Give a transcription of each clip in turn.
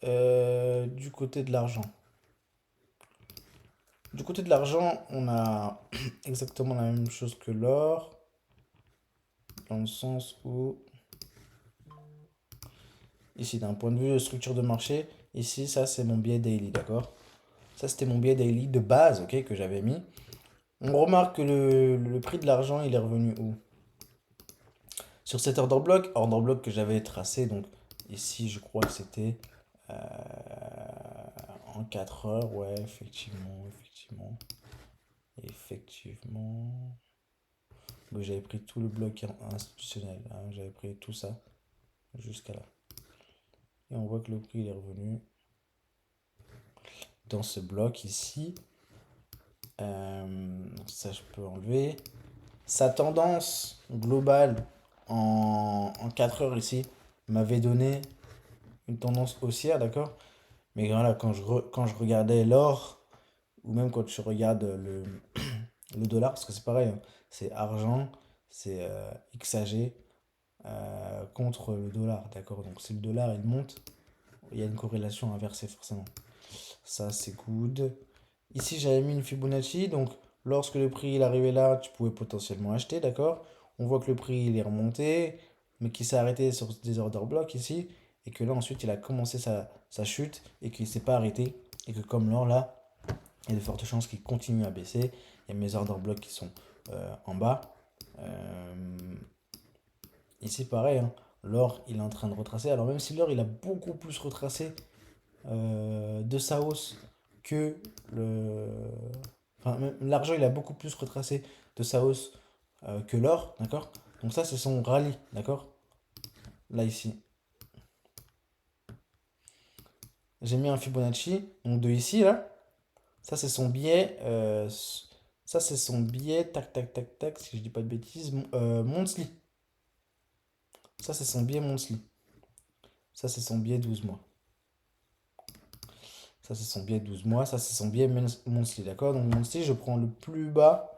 du côté de l'argent. Du côté de l'argent, on a exactement la même chose que l'or, dans le sens où, ici, d'un point de vue de structure de marché, ici, ça, c'est mon biais daily, d'accord? Ça, c'était mon biais daily de base, ok, que j'avais mis. On remarque que le prix de l'argent, il est revenu où? Sur cet order block que j'avais tracé, donc ici, je crois que c'était euh, en 4 heures, ouais, effectivement. Donc, j'avais pris tout le bloc institutionnel, hein, j'avais pris tout ça jusqu'à là. Et on voit que le prix il est revenu dans ce bloc ici. Ça, je peux enlever. Sa tendance globale en 4 heures ici m'avait donné une tendance haussière, d'accord? Mais voilà, quand je regardais l'or, ou même quand je regarde le dollar, parce que c'est pareil, hein, c'est argent, c'est XAG contre le dollar, d'accord? Donc si le dollar il monte, il y a une corrélation inversée forcément. Ça c'est good. Ici j'avais mis une Fibonacci, donc lorsque le prix il arrivait là, tu pouvais potentiellement acheter, d'accord? On voit que le prix il est remonté, mais qu'il s'est arrêté sur des order blocks ici, et que là ensuite il a commencé sa chute, et qu'il ne s'est pas arrêté, et que comme l'or là, il y a de fortes chances qu'il continue à baisser. Il y a mes order blocks qui sont en bas. Euh, Ici pareil, hein, l'or il est en train de retracer. Alors même si l'or il a beaucoup plus retracé de sa hausse que le... Enfin, l'argent, il a beaucoup plus retracé de sa hausse que l'or, d'accord? Donc ça, c'est son rallye, d'accord? Là, ici. J'ai mis un Fibonacci, donc de ici, là. Ça, c'est son biais. Ça, c'est son biais, tac, tac, tac, tac, si je dis pas de bêtises, monthly. Ça, c'est son biais monthly. Ça, c'est son biais 12 mois. Ça, c'est son biais 12 mois. Ça, c'est son biais monthly, d'accord? Donc, monthly, je prends le plus bas.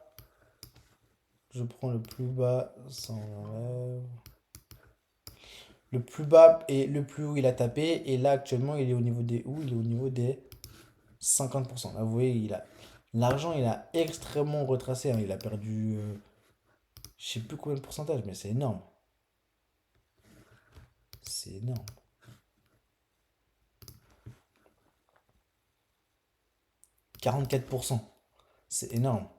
Je prends le plus bas, ça enlève. Le plus bas et le plus haut il a tapé. Et là actuellement il est au niveau des où? Il est au niveau des 50%. Là vous voyez, l'argent il a extrêmement retracé, hein. Il a perdu je sais plus combien de pourcentage, mais c'est énorme. C'est énorme. 44%. C'est énorme.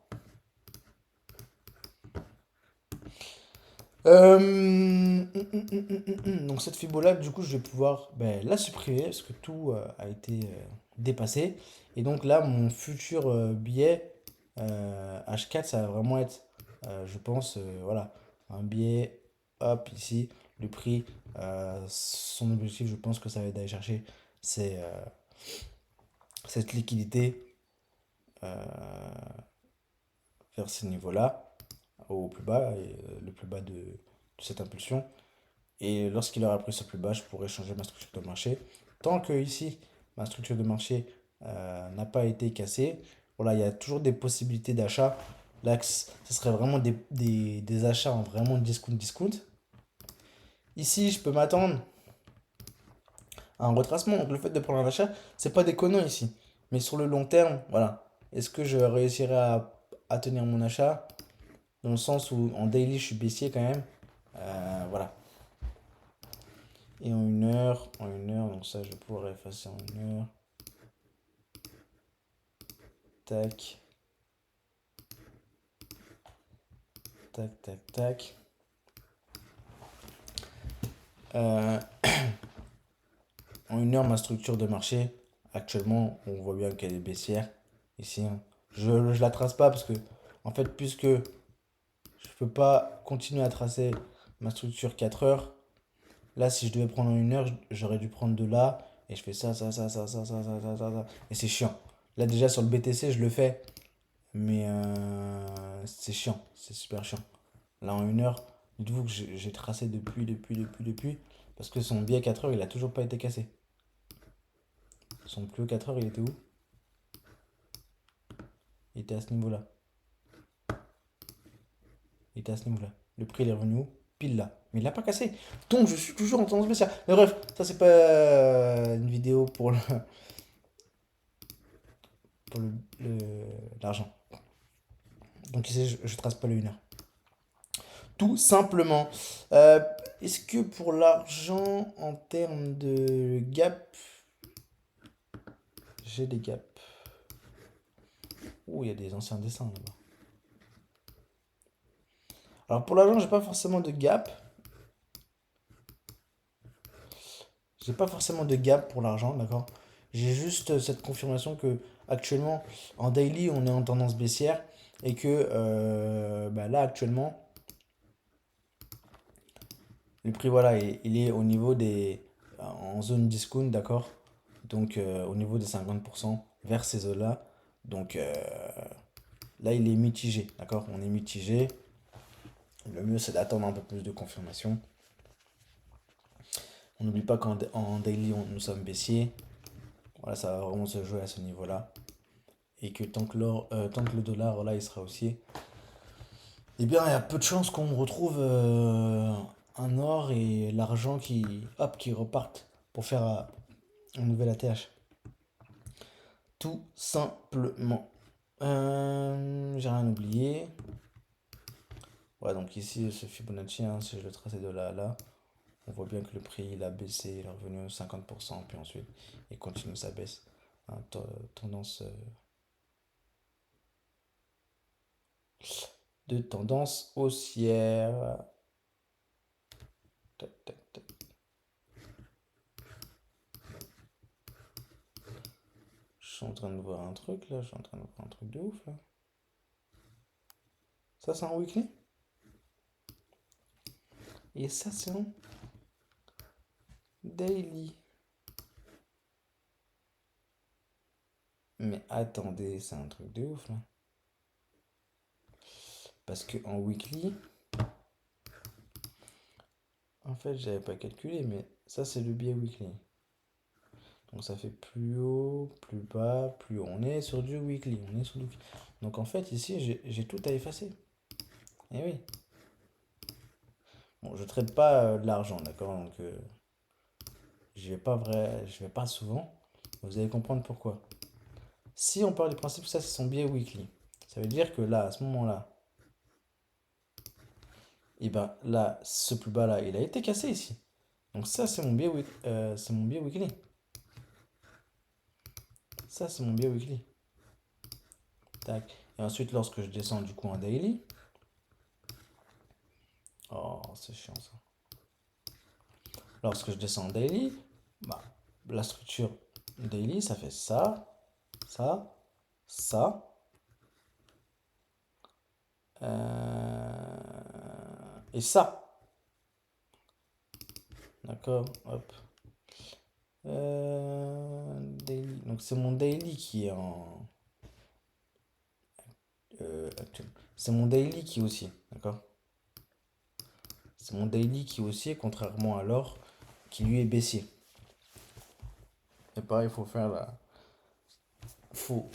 Donc cette fibre là, du coup, je vais pouvoir ben, la supprimer parce que tout a été dépassé. Et donc là, mon futur billet H4, ça va vraiment être, je pense, voilà, un billet, hop, ici, le prix, son objectif, je pense que ça va être d'aller chercher c'est cette liquidité vers ces niveaux-là, au plus bas, et, le plus bas de cette impulsion. Et lorsqu'il aura pris ce plus bas, je pourrai changer ma structure de marché. Tant que ici, ma structure de marché n'a pas été cassée, voilà, il y a toujours des possibilités d'achat. Là, ce serait vraiment des achats en vraiment discount. Ici, je peux m'attendre à un retracement. Donc, le fait de prendre un achat, c'est pas déconnant ici. Mais sur le long terme, voilà. Est-ce que je réussirai à tenir mon achat? Dans le sens où en daily, je suis baissier quand même. Voilà. Et en une heure, donc ça je vais pouvoir effacer en une heure. Tac, tac, tac, tac. Euh, En une heure, ma structure de marché, actuellement, on voit bien qu'elle est baissière. Ici, hein. Je la trace pas parce que, en fait, puisque je peux pas continuer à tracer ma structure 4 heures, là, si je devais prendre en une heure, j'aurais dû prendre de là. Et je fais ça. Et c'est chiant. Là, déjà, sur le BTC, je le fais. Mais c'est chiant, c'est super chiant. Là, en une heure, dites-vous que j'ai tracé depuis. Parce que son biais 4 heures, il a toujours pas été cassé. Son plus haut 4 heures, il était où? Il était à ce niveau-là. Il était à ce niveau-là. Le prix, il est revenu où? Pile là. Mais il l'a pas cassé. Donc je suis toujours en tendance baissière. Mais bref, ça c'est pas une vidéo pour l'argent. Donc ici, je trace pas le 1 heure. Tout simplement. Euh, Est-ce que pour l'argent, en termes de gap, j'ai des gaps? Oh, il y a des anciens dessins là-bas. Alors pour l'argent, j'ai pas forcément de gap. J'ai pas forcément de gap pour l'argent, d'accord? J'ai juste cette confirmation que actuellement en daily on est en tendance baissière et que bah là actuellement le prix voilà il est au niveau des en zone discount, d'accord? Donc au niveau des 50% vers ces zones-là. Donc là il est mitigé, d'accord? On est mitigé. Le mieux c'est d'attendre un peu plus de confirmation. On n'oublie pas qu'en daily nous sommes baissiers. Voilà, ça va vraiment se jouer à ce niveau-là. Et que tant que le dollar là il sera haussier, eh bien il y a peu de chances qu'on retrouve un or et l'argent qui repartent pour faire un nouvel ATH. Tout simplement. J'ai rien oublié. Ouais, donc ici ce Fibonacci, hein, si je le traçais de là à là, on voit bien que le prix il a baissé, il est revenu à 50%, puis ensuite il continue sa baisse. Hein, tendance de tendance haussière. Tac, tac, tac. Je suis en train de voir un truc là, je suis en train de voir un truc de ouf là. Ça c'est un weekly? Et ça c'est un daily. Mais attendez, c'est un truc de ouf là. Parce que en weekly, en fait j'avais pas calculé, mais ça c'est le biais weekly. Donc ça fait plus haut, plus bas, plus haut. On est sur du weekly, on est sur du... Donc en fait ici j'ai tout à effacer. Et oui. Bon, je traite pas de l'argent, d'accord? Donc je vais pas souvent. Vous allez comprendre pourquoi. Si on parle du principe que ça c'est son biais weekly, ça veut dire que là, à ce moment-là, et ben là, ce plus bas là, il a été cassé ici. Donc ça c'est mon biais, c'est mon biais weekly. Ça c'est mon biais weekly. Tac. Et ensuite, lorsque je descends du coup en daily, oh c'est chiant ça. Lorsque je descends en daily, bah, la structure daily, ça fait ça, ça, ça. Et ça. D'accord, hop. Daily. Donc c'est mon daily qui est en actuel. C'est mon daily qui est haussier, d'accord? C'est mon daily qui est haussier, contrairement à l'or qui lui est baissier. Et pareil, il faut faire la. Faut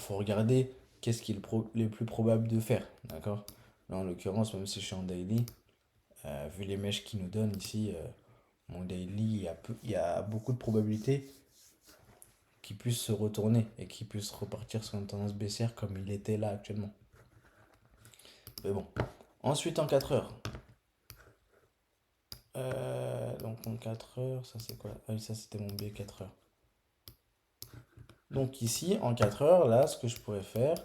regarder qu'est-ce qui est le plus probable de faire, d'accord? Là, en l'occurrence, même si je suis en daily, vu les mèches qui nous donnent ici, mon daily, il y a beaucoup de probabilités qu'il puisse se retourner et qu'il puisse repartir sur une tendance baissière comme il était là actuellement. Mais bon. Ensuite, en 4 heures. Donc en 4 heures, ça c'est quoi? Ah oui, ça c'était mon biais 4 heures. Donc ici, en 4 heures, là, ce que je pourrais faire,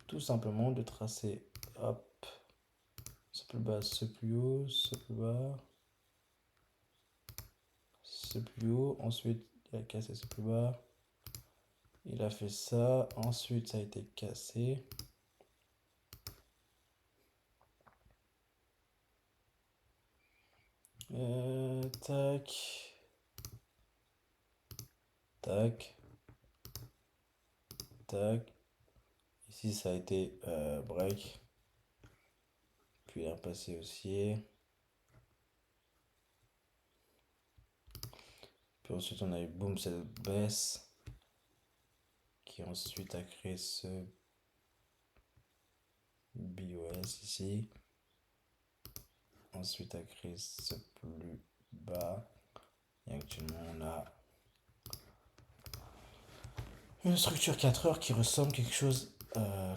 tout simplement de tracer, hop, ce plus bas, ce plus haut, ce plus bas, ce plus haut. Ensuite, il a cassé ce plus bas. Il a fait ça. Ensuite, ça a été cassé. Tac. Tac. Tac. Ici, ça a été break. Puis il est repassé haussier. Puis ensuite, on a eu boom, cette baisse. Qui ensuite a créé ce BOS ici. Ensuite, actrice plus bas. Et actuellement, on a une structure 4 heures qui ressemble quelque chose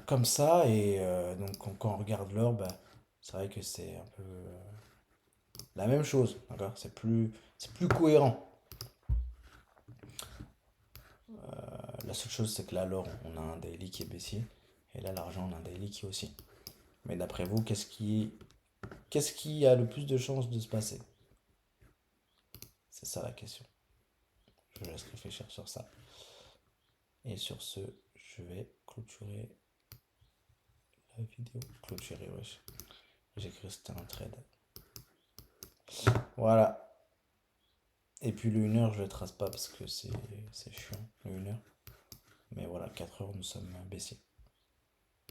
comme ça. Et donc, quand on regarde l'heure, bah, c'est vrai que c'est un peu la même chose. D'accord? C'est plus cohérent. La seule chose, c'est que là, l'or, on a un daily qui est baissier. Et là, l'argent, on a un daily qui est aussi. Mais d'après vous, qu'est-ce qui a le plus de chances de se passer? C'est ça la question. Je vous laisse réfléchir sur ça. Et sur ce, je vais clôturer la vidéo. Clôturer, wesh. J'ai cru que c'était un trade. Voilà. Et puis le 1 heure, je le trace pas parce que c'est chiant, le 1 heure. Mais voilà, 4 heures, nous sommes baissiers.